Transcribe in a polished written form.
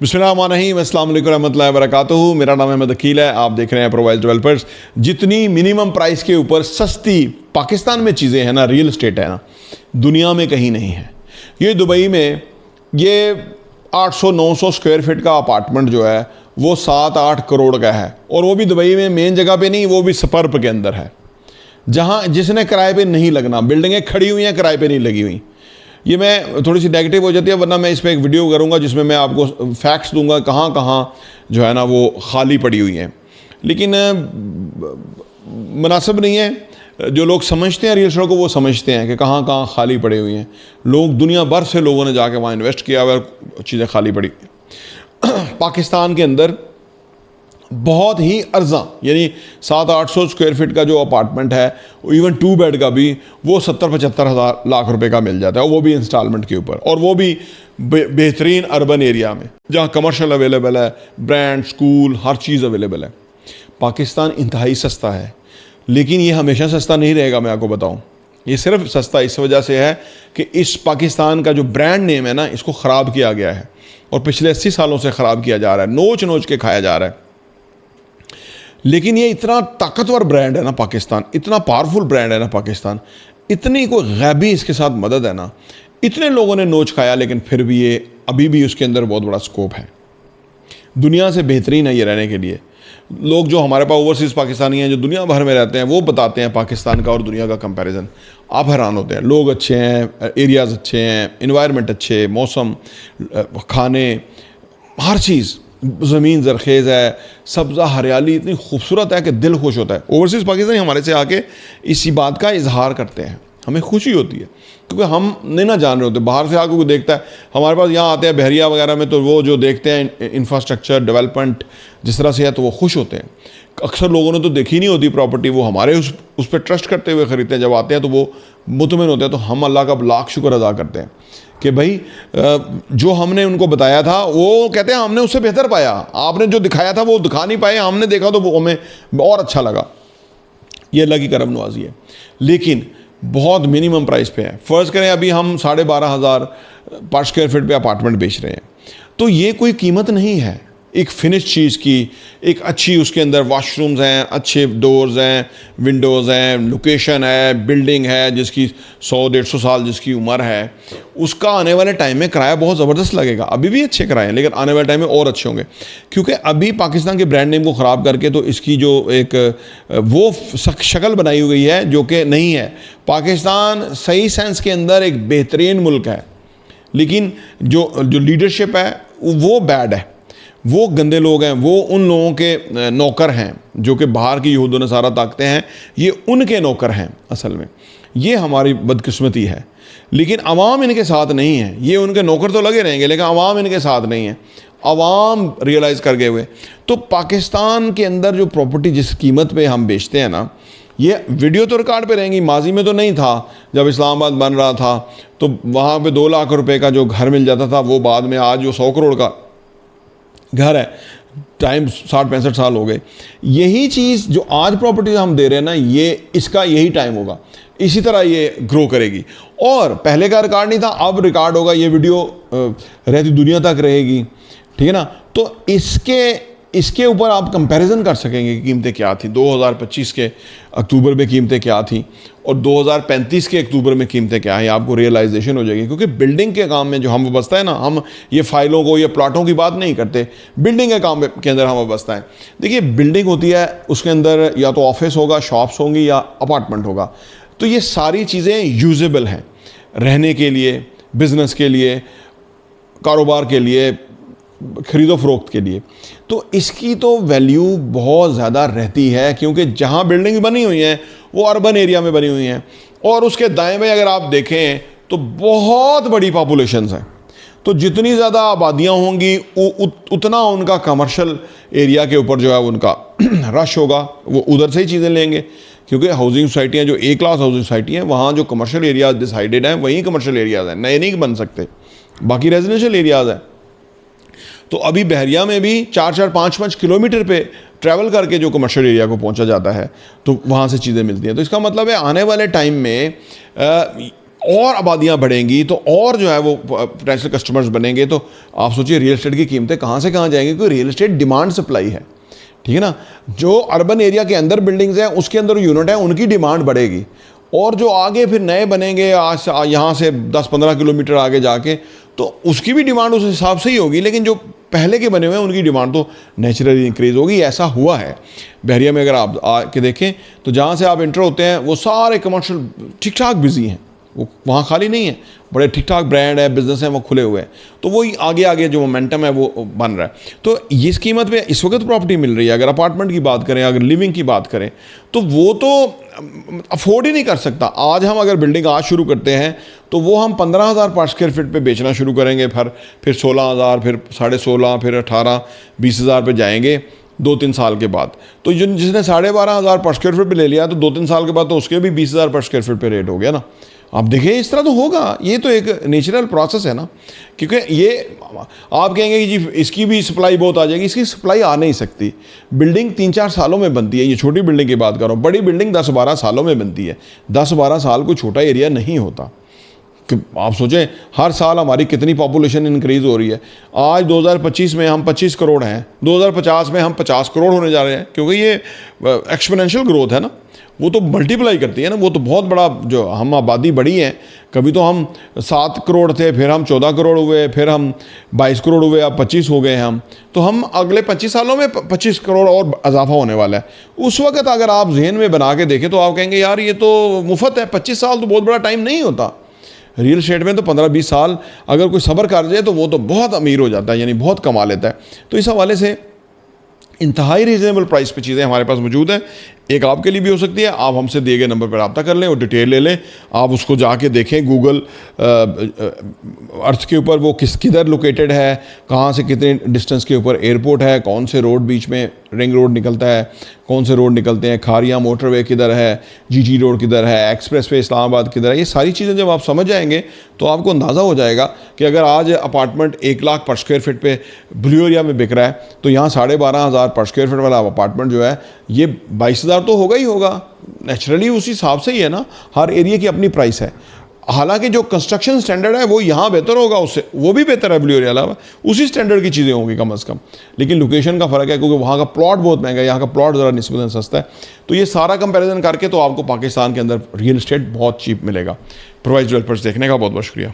बिस्मिल्लाहिर्रहमानिर्रहीम, अस्सलाम वालेकुम रहमतुल्लाहि व बरकातुहू। मेरा नाम अहमद अकील है। आप देख रहे हैं प्रोवाइज डेवलपर्स। जितनी मिनिमम प्राइस के ऊपर सस्ती पाकिस्तान में चीज़ें हैं ना, रियल एस्टेट है ना, दुनिया में कहीं नहीं है। ये दुबई में ये 800-900 स्क्वायर फीट का अपार्टमेंट जो है वो 7-8 करोड़ का है, और वो भी दुबई में मेन जगह पे नहीं, वो भी सपर्ब के अंदर है, जहाँ जिसने किराए पे नहीं लगना। बिल्डिंगें खड़ी हुई हैं, किराए पे नहीं लगी हुई। ये मैं थोड़ी सी नेगेटिव हो जाती है, वरना मैं इस पर एक वीडियो करूंगा जिसमें मैं आपको फैक्ट्स दूंगा कहाँ कहाँ जो है ना वो खाली पड़ी हुई हैं। लेकिन मुनासिब नहीं है। जो लोग समझते हैं रियल एस्टेट को, वो समझते हैं कि कहाँ कहाँ खाली पड़ी हुई हैं। लोग दुनिया भर से लोगों ने जाके वहाँ इन्वेस्ट किया हुआ, चीज़ें खाली पड़ी। पाकिस्तान के अंदर बहुत ही अर्जा, यानी 700-800 स्क्वायर फीट का जो अपार्टमेंट है, इवन 2 बेड का भी, वो 70-75 हज़ार लाख रुपए का मिल जाता है, वो भी इंस्टॉलमेंट के ऊपर, और वो भी बेहतरीन अर्बन एरिया में जहाँ कमर्शियल अवेलेबल है, ब्रांड, स्कूल, हर चीज़ अवेलेबल है। पाकिस्तान इंतहाई सस्ता है, लेकिन ये हमेशा सस्ता नहीं रहेगा। मैं आपको बताऊँ, ये सिर्फ सस्ता इस वजह से है कि इस पाकिस्तान का जो ब्रांड नेम है ना, इसको ख़राब किया गया है, और पिछले 80 सालों से ख़राब किया जा रहा है, नोच नोच के खाया जा रहा है। लेकिन ये इतना ताकतवर ब्रांड है ना पाकिस्तान, इतना पावरफुल ब्रांड है ना पाकिस्तान, इतनी कोई गैबी इसके साथ मदद है ना, इतने लोगों ने नोच खाया, लेकिन फिर भी ये अभी भी उसके अंदर बहुत बड़ा स्कोप है। दुनिया से बेहतरीन है ये रहने के लिए। लोग जो हमारे पास ओवरसीज़ पाकिस्तानी हैं, जो दुनिया भर में रहते हैं, वो बताते हैं पाकिस्तान का और दुनिया का कंपैरिजन। आप हैरान होते हैं। लोग अच्छे हैं, एरियाज़ अच्छे हैं, इन्वायरमेंट अच्छे, मौसम, खाने, हर चीज़, ज़मीन ज़रखेज़ है, सब्ज़ा हरियाली इतनी खूबसूरत है कि दिल खुश होता है। ओवरसीज़ पाकिस्तानी हमारे से आके इसी बात का इजहार करते हैं, हमें खुशी होती है, क्योंकि हम नहीं ना जान रहे होते। बाहर से आके कोई देखता है, हमारे पास यहाँ आते हैं बहरिया वगैरह में, तो वो जो देखते हैं इंफ्रास्ट्रक्चर डेवलपमेंट जिस तरह से है, तो वो खुश होते हैं। अक्सर लोगों ने तो देखी नहीं होती प्रॉपर्टी, वो हमारे उस पर ट्रस्ट करते हुए ख़रीदते हैं। जब आते हैं तो वो मुतमिन होते हैं। तो हम अल्लाह का लाख शुक्र अदा करते हैं कि भाई जो हमने उनको बताया था, वो कहते हैं हमने उससे बेहतर पाया। आपने जो दिखाया था वो दिखा नहीं पाए, हमने देखा तो वो हमें और अच्छा लगा। ये अल्लाह की करम नवाजी है, लेकिन बहुत मिनिमम प्राइस पे है। फ़र्ज़ करें अभी हम 12,500 पर स्क्वायर फीट पे अपार्टमेंट बेच रहे हैं, तो ये कोई कीमत नहीं है एक फिनिश चीज़ की। एक अच्छी उसके अंदर वाशरूम्स हैं, अच्छे डोर्स हैं, विंडोज़ हैं, लोकेशन है, बिल्डिंग है जिसकी 100-150 साल जिसकी उम्र है, उसका आने वाले टाइम में किराया बहुत ज़बरदस्त लगेगा। अभी भी अच्छे किराए हैं, लेकिन आने वाले टाइम में और अच्छे होंगे, क्योंकि अभी पाकिस्तान के ब्रांड नेम को ख़राब करके तो इसकी जो एक वो शक्ल बनाई हुई है जो कि नहीं है। पाकिस्तान सही सेंस के अंदर एक बेहतरीन मुल्क है, लेकिन जो लीडरशिप है वो बैड है, वो गंदे लोग हैं, वो उन लोगों के नौकर हैं जो कि बाहर की यहूद व नसारा ताकतें हैं, ये उनके नौकर हैं असल में। ये हमारी बदकिस्मती है, लेकिन अवाम इनके साथ नहीं है। ये उनके नौकर तो लगे रहेंगे, लेकिन अवाम इनके साथ नहीं है। अवाम रियलाइज़ कर गए हुए। तो पाकिस्तान के अंदर जो प्रॉपर्टी जिस कीमत पे हम बेचते हैं ना, ये वीडियो तो रिकॉर्ड पे रहेंगी। माजी में तो नहीं था, जब इस्लामाबाद बन रहा था तो वहाँ पे 2 लाख रुपए का जो घर मिल जाता था, वो बाद में आज जो 100 करोड़ का घर है, टाइम 60-65 साल हो गए। यही चीज़ जो आज प्रॉपर्टी हम दे रहे हैं ना, ये इसका यही टाइम होगा, इसी तरह ये ग्रो करेगी। और पहले का रिकॉर्ड नहीं था, अब रिकॉर्ड होगा। ये वीडियो रहती दुनिया तक रहेगी, ठीक है ना। तो इसके ऊपर आप कंपैरिजन कर सकेंगे कि कीमतें क्या थी 2025 के अक्टूबर में, कीमतें क्या थी, और 2035 के अक्टूबर में कीमतें क्या है। आपको रियलाइजेशन हो जाएगी, क्योंकि बिल्डिंग के काम में जो हम वाबस्ता है ना, हम ये फाइलों को या प्लाटों की बात नहीं करते, बिल्डिंग के काम के अंदर हम वाबस्ता है। देखिए, बिल्डिंग होती है, उसके अंदर या तो ऑफिस होगा, शॉप्स होंगी, या अपार्टमेंट होगा। तो ये सारी चीज़ें यूजेबल हैं रहने के लिए, बिजनेस के लिए, कारोबार के लिए, खरीदो फरोख्त के लिए। तो इसकी तो वैल्यू बहुत ज़्यादा रहती है, क्योंकि जहाँ बिल्डिंग बनी हुई हैं वो अर्बन एरिया में बनी हुई हैं, और उसके दाएं में अगर आप देखें तो बहुत बड़ी पॉपुलेशंस हैं। तो जितनी ज़्यादा आबादियाँ होंगी उतना उनका कमर्शियल एरिया के ऊपर जो है उनका रश होगा, वो उधर से ही चीज़ें लेंगे। क्योंकि हाउसिंग सोसाइटियाँ जो A क्लास हाउसिंग सोसाइटी हैं, वहाँ जो कमर्शियल एरियाज डिसाइडेड हैं वहीं कमर्शियल एरियाज़ हैं, नए नहीं बन सकते, बाकी रेजिडेंशियल एरियाज़ हैं। तो अभी बहरिया में भी 4-4, 5-5 किलोमीटर पे ट्रैवल करके जो कमर्शियल एरिया को पहुंचा जाता है, तो वहाँ से चीज़ें मिलती हैं। तो इसका मतलब है आने वाले टाइम में और आबादियाँ बढ़ेंगी तो और जो है वो पोटेंशियल कस्टमर्स बनेंगे, तो आप सोचिए रियल एस्टेट की कीमतें कहाँ से कहाँ जाएंगी, क्योंकि रियल एस्टेट डिमांड सप्लाई है, ठीक है ना। जो अर्बन एरिया के अंदर बिल्डिंग्स हैं उसके अंदर यूनिट है, उनकी डिमांड बढ़ेगी, और जो आगे फिर नए बनेंगे आज यहाँ से 10-15 किलोमीटर आगे जाके, तो उसकी भी डिमांड उस हिसाब से ही होगी, लेकिन जो पहले के बने हुए हैं उनकी डिमांड तो नेचुरली इंक्रीज़ होगी। ऐसा हुआ है बहरिया में, अगर आप आके देखें तो जहाँ से आप इंटर होते हैं वो सारे कमर्शियल ठीक ठाक बिजी हैं, वो वहाँ खाली नहीं है, बड़े ठीक ठाक ब्रांड है, बिजनेस हैं, वो खुले हुए हैं, तो वही आगे आगे जो मोमेंटम है वो बन रहा है। तो इस कीमत पे इस वक्त प्रॉपर्टी मिल रही है। अगर अपार्टमेंट की बात करें, अगर लिविंग की बात करें, तो वो तो अफोर्ड ही नहीं कर सकता। आज हम अगर बिल्डिंग आज शुरू करते हैं तो वो हम 15,000 पर स्क्वायर फीट पे बेचना शुरू करेंगे, फिर 16,000, फिर 16.5, फिर 18-20 हज़ार पे जाएंगे 2-3 साल के बाद। तो जिसने 12,500 पर स्क्वायर फीट पे ले लिया तो 2-3 साल के बाद तो उसके भी 20,000 पर स्क्वायर फीट पे रेट हो गया ना। आप देखिए इस तरह तो होगा, ये तो एक नेचुरल प्रोसेस है ना, क्योंकि ये आप कहेंगे कि जी इसकी भी सप्लाई बहुत आ जाएगी, इसकी सप्लाई आ नहीं सकती। बिल्डिंग 3-4 सालों में बनती है, ये छोटी बिल्डिंग की बात कर रहा हूँ, बड़ी बिल्डिंग 10-12 सालों में बनती है। 10-12 साल कोई छोटा एरिया नहीं होता। कि आप सोचें हर साल हमारी कितनी पॉपुलेशन इंक्रीज़ हो रही है। आज 2025 में हम 25 करोड़ हैं, 2050 में हम 50 करोड़ होने जा रहे हैं, क्योंकि ये एक्सपोनेंशियल ग्रोथ है ना, वो तो मल्टीप्लाई करती है ना, वो तो बहुत बड़ा, जो हम आबादी बढ़ी है, कभी तो हम 7 करोड़ थे, फिर हम 14 करोड़ हुए, फिर हम 22 करोड़ हुए, अब 25 हो गए हम, तो हम अगले 25 सालों में 25 करोड़ और इजाफा होने वाला है। उस वक्त अगर आप जहन में बना के देखें तो आप कहेंगे यार ये तो मुफ्त है, 25 साल तो बहुत बड़ा टाइम नहीं होता। रियल एस्टेट में तो 15-20 साल अगर कोई सब्र कर जाए तो वो तो बहुत अमीर हो जाता है, यानी बहुत कमा लेता है। तो इस हवाले से इंतहाई रीज़नेबल प्राइस पे चीज़ें हमारे पास मौजूद हैं। एक आपके लिए भी हो सकती है, आप हमसे दिए गए नंबर पर रब्ता कर लें और डिटेल ले लें, आप उसको जाके देखें गूगल अर्थ के ऊपर वो किधर लोकेटेड है, कहाँ से कितने डिस्टेंस के ऊपर एयरपोर्ट है, कौन से रोड बीच में रिंग रोड निकलता है, कौन से रोड निकलते हैं, खारिया मोटरवे किधर है, जीटी रोड किधर है, एक्सप्रेस वे इस्लामाबाद किधर है। ये सारी चीज़ें जब आप समझ जाएंगे तो आपको अंदाज़ा हो जाएगा कि अगर आज अपार्टमेंट 1 लाख पर स्क्वायर फीट पे ब्लू एरिया में बिक रहा है तो यहाँ 12,500 पर स्क्वायर फीट वाला अपार्टमेंट जो है ये 22,000 तो होगा ही होगा। नेचुरली उसी हिसाब से ही है ना, हर एरिया की अपनी प्राइस है। हालांकि जो कंस्ट्रक्शन स्टैंडर्ड है वो यहाँ बेहतर होगा, उससे वो भी बेहतर है ब्लू एरिया अलावा, उसी स्टैंडर्ड की चीज़ें होंगी कम से कम, लेकिन लोकेशन का फ़र्क है, क्योंकि वहाँ का प्लॉट बहुत महंगा है, यहाँ का प्लॉट ज़रा निस्बतन सस्ता है। तो ये सारा कंपैरिजन करके तो आपको पाकिस्तान के अंदर रियल एस्टेट बहुत चीप मिलेगा। प्रोवाइज डेवलपर्स देखने का बहुत बहुत शुक्रिया।